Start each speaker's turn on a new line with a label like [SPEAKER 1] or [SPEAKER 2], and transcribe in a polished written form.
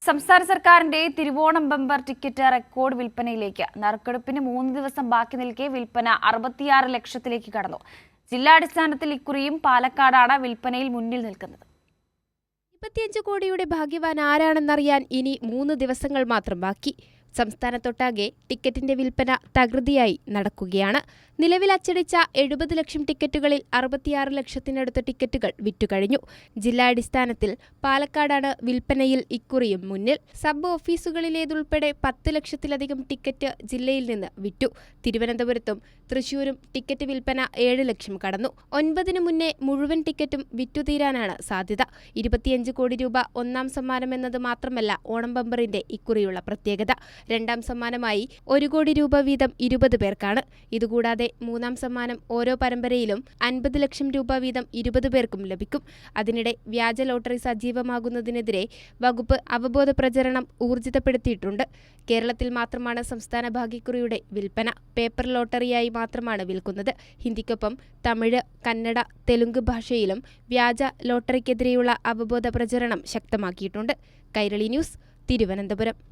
[SPEAKER 1] സംസ്ഥാന സർക്കാരിന്റെ Thiruvonam bumper ticket record വിൽപ്പനയിലേക്ക്. നറുക്കെടുപ്പിന് 3 ദിവസം ബാക്കി നിൽക്കെ വിൽപ്പന 66 ലക്ഷത്തിലേക്ക് കടന്നു. ജില്ലാടിസ്ഥാനത്തിൽ ഇക്കുറിയും പാലക്കാടാണ് വിൽപ്പനയിൽ മുന്നിൽ നിൽക്കുന്നത്.
[SPEAKER 2] 25 കോടിയുടെ ഭാഗ്യവാൻ ആരാണെന്നറിയാൻ ഇനി 3 ദിവസങ്ങൾ മാത്രം ബാക്കി. സംസ്ഥാനത്തൊട്ടാകെ ടിക്കറ്റിന്റെ വിൽപ്പന തകൃതിയായി നടക്കുകയാണ്. നിലവിൽ അച്ചടിച്ച 70 ലക്ഷം ടിക്കറ്റുകളിൽ 66 ലക്ഷത്തിനടുത്ത് ടിക്കറ്റുകൾ വിറ്റുകഴിഞ്ഞു. ജില്ലാടിസ്ഥാനത്തിൽ പാലക്കാടാണ് വിൽപ്പനയിൽ ഇക്കുറിയും മുന്നിൽ. സബ് ഓഫീസുകളിലേതുൾപ്പെടെ 10 ലക്ഷത്തിലധികം ടിക്കറ്റ് ജില്ലയിൽ നിന്ന് വിറ്റു. തിരുവനന്തപുരത്തും തൃശൂരും ടിക്കറ്റ് വിൽപ്പന 7 ലക്ഷം കടന്നു. 9-ന് മുന്നേ മുഴുവൻ ടിക്കറ്റും വിറ്റുതീരാനാണ് സാധ്യത. 25 കോടി രൂപ ഒന്നാം സമ്മാനമെന്നത് മാത്രമല്ല ഓണം ബമ്പറിന്റെ ഇക്കുറിയുള്ള പ്രത്യേകത. രണ്ടാം സമ്മാനമായി 1 കോടി രൂപ വീതം 20 പേർക്കാണ്. ഇതുകൂടാതെ മൂന്നാം സമ്മാനം ഓരോ പരമ്പരയിലും 50 ലക്ഷം രൂപ വീതം 20 പേർക്കും ലഭിക്കും. അതിനിടെ വ്യാജ ലോട്ടറി സജീവമാകുന്നതിനെതിരെ വകുപ്പ് അവബോധ പ്രചരണം ഊർജിതപ്പെടുത്തിയിട്ടുണ്ട്. കേരളത്തിൽ മാത്രമാണ് സംസ്ഥാന ഭാഗ്യക്കുറിയുടെ വിൽപ്പന. പേപ്പർ ലോട്ടറിയായി മാത്രമാണ് വിൽക്കുന്നത്. ഹിന്ദിക്കൊപ്പം തമിഴ്, കന്നഡ, തെലുങ്ക് ഭാഷയിലും വ്യാജ ലോട്ടറിക്കെതിരെയുള്ള അവബോധ പ്രചരണം ശക്തമാക്കിയിട്ടുണ്ട്. കൈരളി ന്യൂസ്, തിരുവനന്തപുരം.